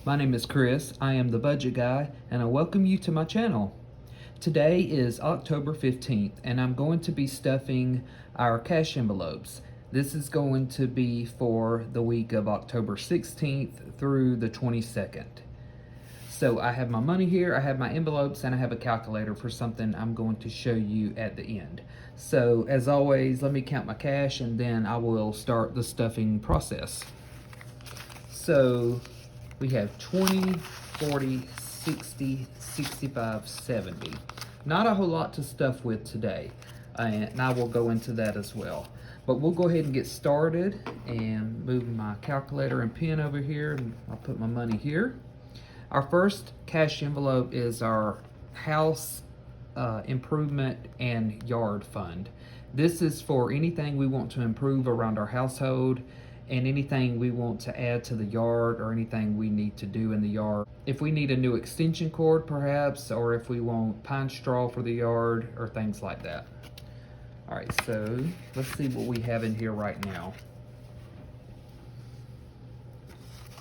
My name is Chris, I am the Budget Guy, and I welcome you to my channel. Today is October 15th, and I'm going to be stuffing our cash envelopes. This is going to be for the week of October 16th through the 22nd. So I have my money here, I have my envelopes, and I have a calculator for something I'm going to show you at the end. So as always, let me count my cash and then I will start the stuffing process. So we have 20, 40, 60, 65, 70. Not a whole lot to stuff with today, and I will go into that as well. But we'll go ahead and get started and move my calculator and pen over here, and I'll put my money here. Our first cash envelope is our house improvement and yard fund. This is for anything we want to improve around our household and anything we want to add to the yard or anything we need to do in the yard. If we need a new extension cord perhaps, or if we want pine straw for the yard or things like that. All right, so let's see what we have in here right now.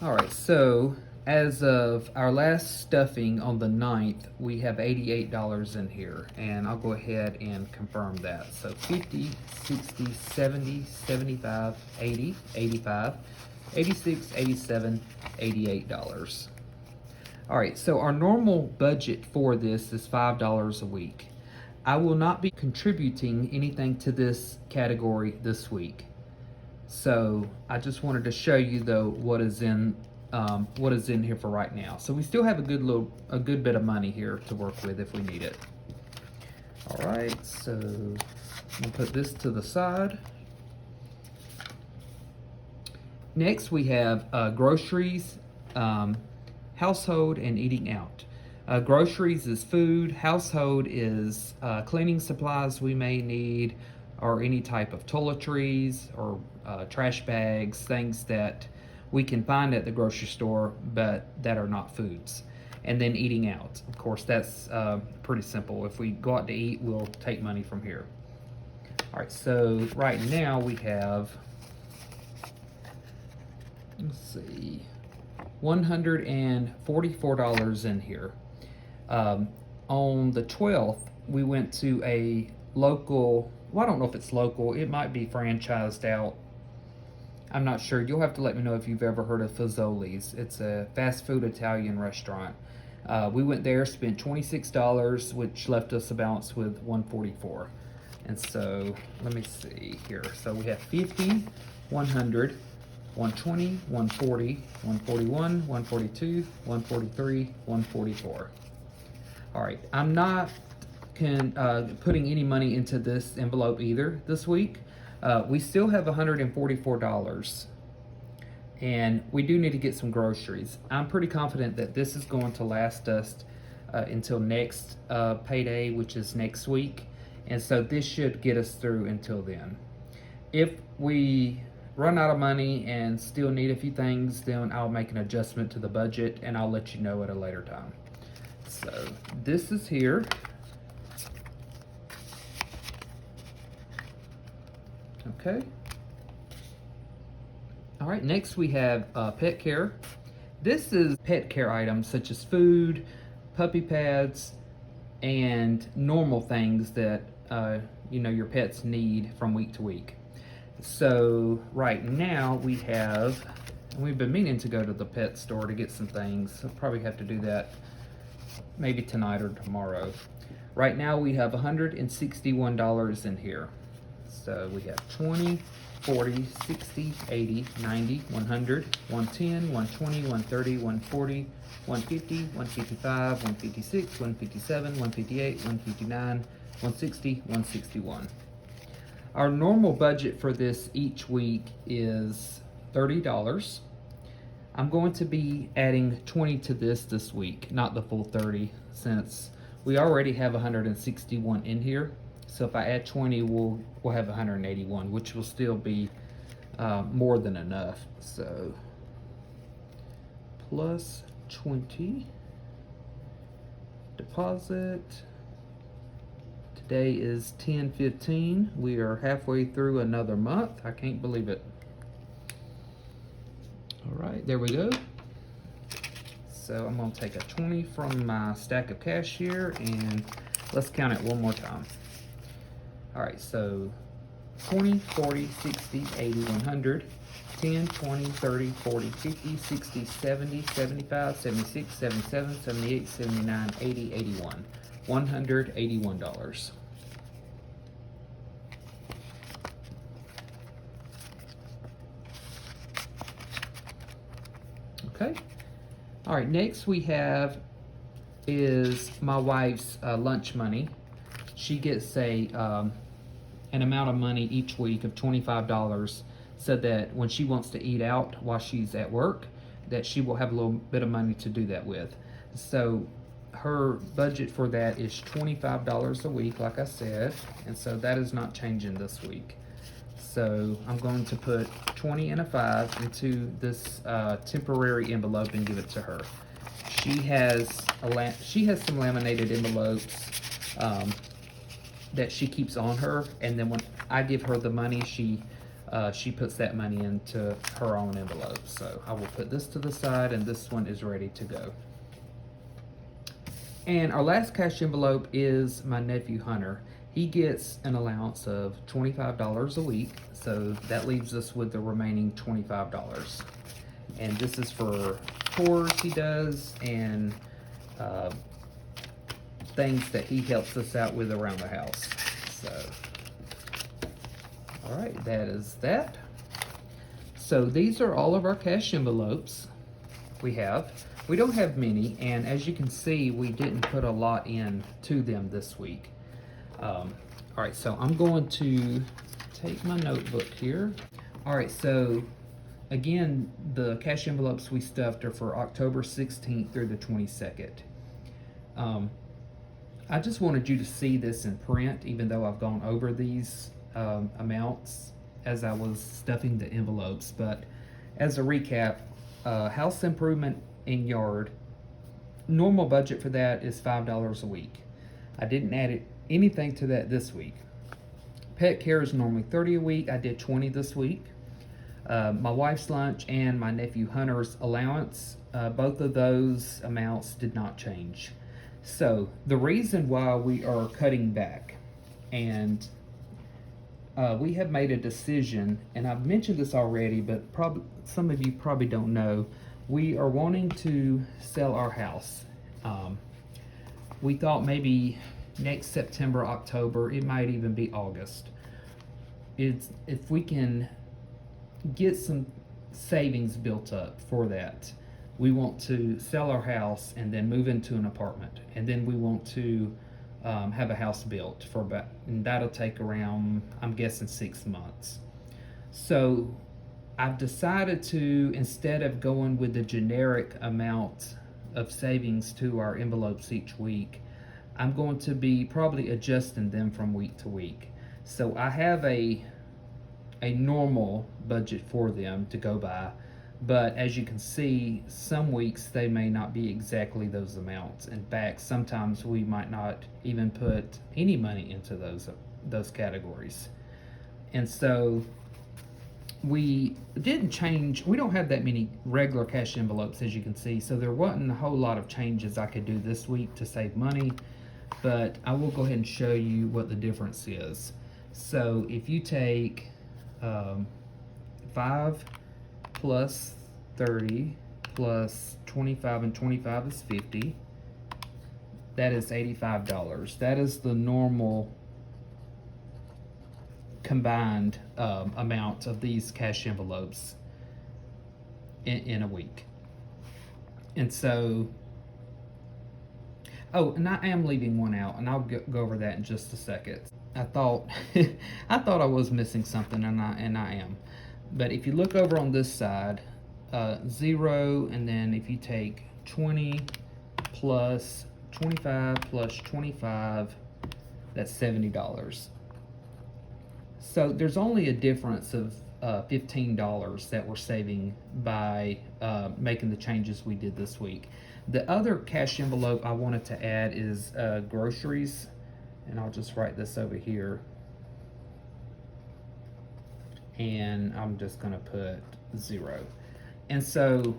All right, so as of our last stuffing on the 9th, we have $88 in here, and I'll go ahead and confirm that. So 50, 60, 70, 75, 80, 85, 86, 87, $88. All right, so our normal budget for this is $5 a week. I will not be contributing anything to this category this week. So I just wanted to show you though what is in here for right now. So we still have a good bit of money here to work with if we need it. All right, so I'm gonna put this to the side. Next we have groceries, household, and eating out. Groceries is food, household is cleaning supplies we may need, or any type of toiletries or trash bags, things that we can find at the grocery store but that are not foods. And then eating out, of course, that's pretty simple. If we go out to eat, we'll take money from here. All right, so right now we have, let's see, $144 in here. On the 12th, we went to a local, well, I don't know if it's local, it might be franchised out. I'm not sure. You'll have to let me know if you've ever heard of Fazoli's. It's a fast food Italian restaurant. We went there, spent $26, which left us a balance with $144. And so, let me see here. So we have 50, 100, 120, 140, 141, 142, 143, 144. All right, I'm not putting any money into this envelope either this week. We still have $144, and we do need to get some groceries. I'm pretty confident that this is going to last us until next payday, which is next week, and so this should get us through until then. If we run out of money and still need a few things, then I'll make an adjustment to the budget and I'll let you know at a later time. So this is here. Okay. All right, next we have pet care. This is pet care items such as food, puppy pads, and normal things that your pets need from week to week. So right now we've been meaning to go to the pet store to get some things. I'll probably have to do that maybe tonight or tomorrow. Right now we have $161 in here. So we have 20, 40, 60, 80, 90, 100, 110, 120, 130, 140, 150, 155, 156, 157, 158, 159, 160, 161. Our normal budget for this each week is $30. I'm going to be adding 20 to this week, not the full 30, since we already have 161 in here. So if I add 20, we'll have 181, which will still be more than enough. So plus 20, deposit. Today is 10/15. We are halfway through another month. I can't believe it. All right, there we go. so I'm gonna take a 20 from my stack of cash here, and let's count it one more time. All right, so 20, 40, 60, 80, 100, 10, 20, 30, 40, 50, 60, 70, 75, 76, 77, 78, 79, 80, 81. $181. Okay. All right, next we have is my wife's lunch money. She gets an amount of money each week of $25 so that when she wants to eat out while she's at work, that she will have a little bit of money to do that with. So her budget for that is $25 a week, like I said, and so that is not changing this week. So I'm going to put 20 and a 5 into this temporary envelope and give it to her. She has some laminated envelopes that she keeps on her, and then when I give her the money, she puts that money into her own envelope. So I will put this to the side, and this one is ready to go. And our last cash envelope is my nephew Hunter. He gets an allowance of $25 a week, so that leaves us with the remaining $25. And this is for chores he does and things that he helps us out with around the house. So, all right, that is that. So these are all of our cash envelopes we have. We don't have many, and as you can see, we didn't put a lot in to them this week. All right, so I'm going to take my notebook here. All right, so again, the cash envelopes we stuffed are for October 16th through the 22nd. I just wanted you to see this in print, even though I've gone over these amounts as I was stuffing the envelopes. But as a recap, house improvement in yard, normal budget for that is $5 a week. I didn't add anything to that this week. Pet care is normally 30 a week. I did 20 this week. My wife's lunch and my nephew Hunter's allowance, both of those amounts did not change. So the reason why we are cutting back, and we have made a decision, and I've mentioned this already, but probably some of you probably don't know, we are wanting to sell our house. We thought maybe next September, October, it might even be August. If we can get some savings built up for that. We want to sell our house and then move into an apartment, and then we want to have a house built for about, and that'll take around, I'm guessing, 6 months. So I've decided to, instead of going with the generic amount of savings to our envelopes each week, I'm going to be probably adjusting them from week to week. So I have a normal budget for them to go by, but as you can see, some weeks they may not be exactly those amounts. In fact, sometimes we might not even put any money into those categories. And so we didn't change, we don't have that many regular cash envelopes, as you can see, so there wasn't a whole lot of changes I could do this week to save money, but I will go ahead and show you what the difference is. So if you take 5 plus 30 plus 25, and 25 is 50, that is $85. That is the normal combined amount of these cash envelopes in a week. And so, oh, and I am leaving one out, and I'll go over that in just a second. I thought I was missing something, and I am. But if you look over on this side, 0, and then if you take 20 plus 25 plus 25, that's $70. So there's only a difference of $15 that we're saving by making the changes we did this week. The other cash envelope I wanted to add is groceries, and I'll just write this over here. And I'm just gonna put 0. And so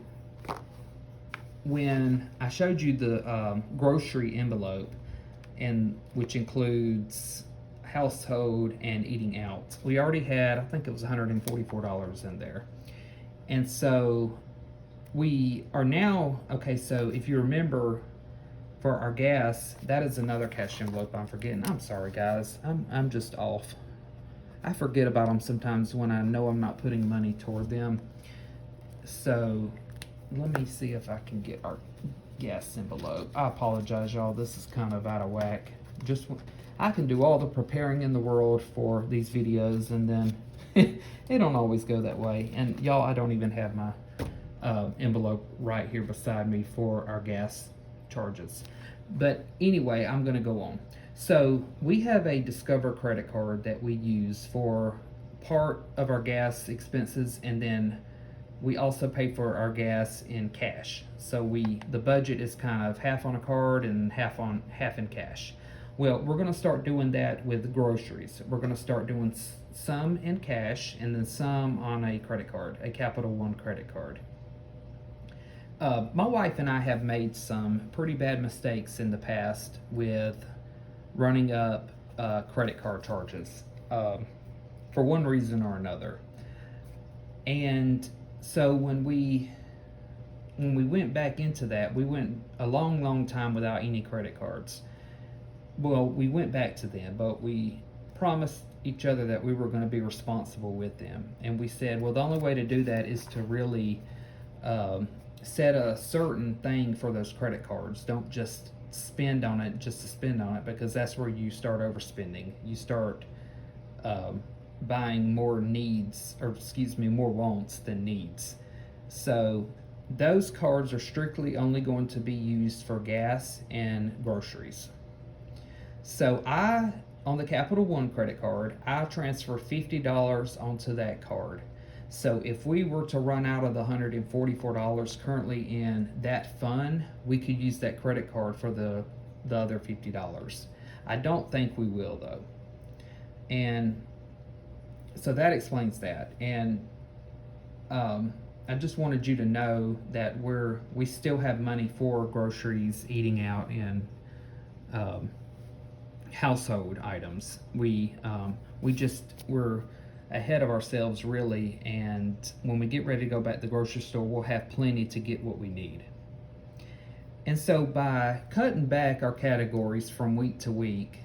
when I showed you the grocery envelope, and which includes household and eating out, we already had, I think it was $144 in there. And so we are now, okay, so if you remember, for our gas, that is another cash envelope I'm forgetting. I'm sorry, guys. I'm just off. I forget about them sometimes when I know I'm not putting money toward them. So let me see if I can get our gas envelope. I apologize, y'all. This is kind of out of whack. I can do all the preparing in the world for these videos, and then it don't always go that way. And y'all, I don't even have my envelope right here beside me for our gas charges. But anyway, I'm going to go on. So we have a Discover credit card that we use for part of our gas expenses, and then we also pay for our gas in cash. So the budget is kind of half on a card and half in cash. Well, we're going to start doing that with groceries. We're going to start doing some in cash and then some on a credit card, a Capital One credit card. My wife and I have made some pretty bad mistakes in the past with running up credit card charges for one reason or another. And so when we went back into that, we went a long time without any credit cards. Well, we went back to them, but we promised each other that we were going to be responsible with them. And we said, well, the only way to do that is to really set a certain thing for those credit cards. Don't just spend on it just to spend on it, because that's where you start overspending. You start buying more more wants than needs. So those cards are strictly only going to be used for gas and groceries. So on the Capital One credit card, I transfer $50 onto that card. So if we were to run out of the $144 currently in that fund, we could use that credit card for the other $50. I don't think we will, though. And so that explains that. And I just wanted you to know that we still have money for groceries, eating out, and household items. We're ahead of ourselves, really, and when we get ready to go back to the grocery store, we'll have plenty to get what we need. And so by cutting back our categories from week to week,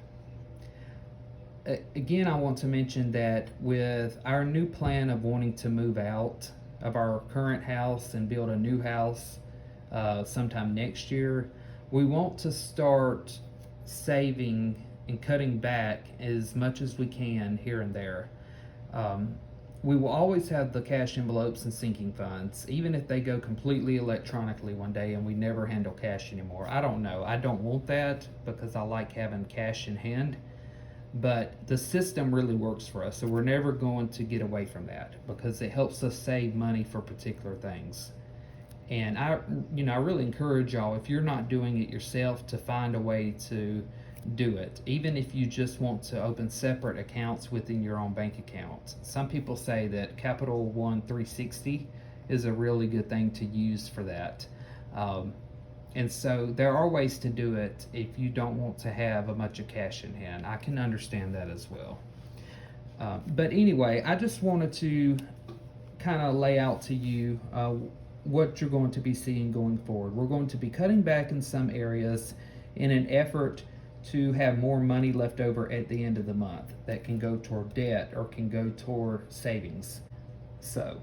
again, I want to mention that with our new plan of wanting to move out of our current house and build a new house sometime next year, we want to start saving and cutting back as much as we can here and there. We will always have the cash envelopes and sinking funds, even if they go completely electronically one day and we never handle cash anymore. I don't know. I don't want that because I like having cash in hand, but the system really works for us, so we're never going to get away from that because it helps us save money for particular things. And I really encourage y'all, if you're not doing it yourself, to find a way to do it, even if you just want to open separate accounts within your own bank account. Some people say that Capital One 360 is a really good thing to use for that. And so there are ways to do it if you don't want to have a bunch of cash in hand. I can understand that as well. But anyway, I just wanted to kind of lay out to you what you're going to be seeing going forward. We're going to be cutting back in some areas in an effort to have more money left over at the end of the month that can go toward debt or can go toward savings. So,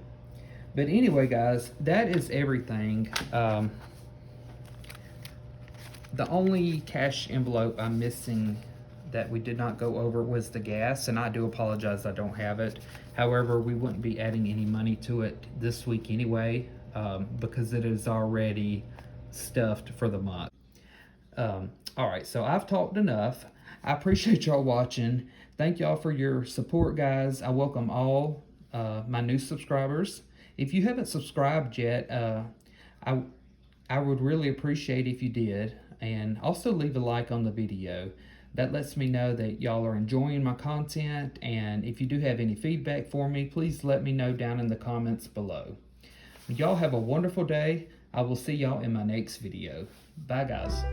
but anyway, guys, that is everything. The only cash envelope I'm missing that we did not go over was the gas, and I do apologize I don't have it. However, we wouldn't be adding any money to it this week anyway, because it is already stuffed for the month. All right, so I've talked enough. I appreciate y'all watching. Thank y'all for your support, guys. I welcome all my new subscribers. If you haven't subscribed yet, I would really appreciate if you did, and also leave a like on the video. That lets me know that y'all are enjoying my content, and if you do have any feedback for me, please let me know down in the comments below. Y'all have a wonderful day. I will see y'all in my next video. Bye guys.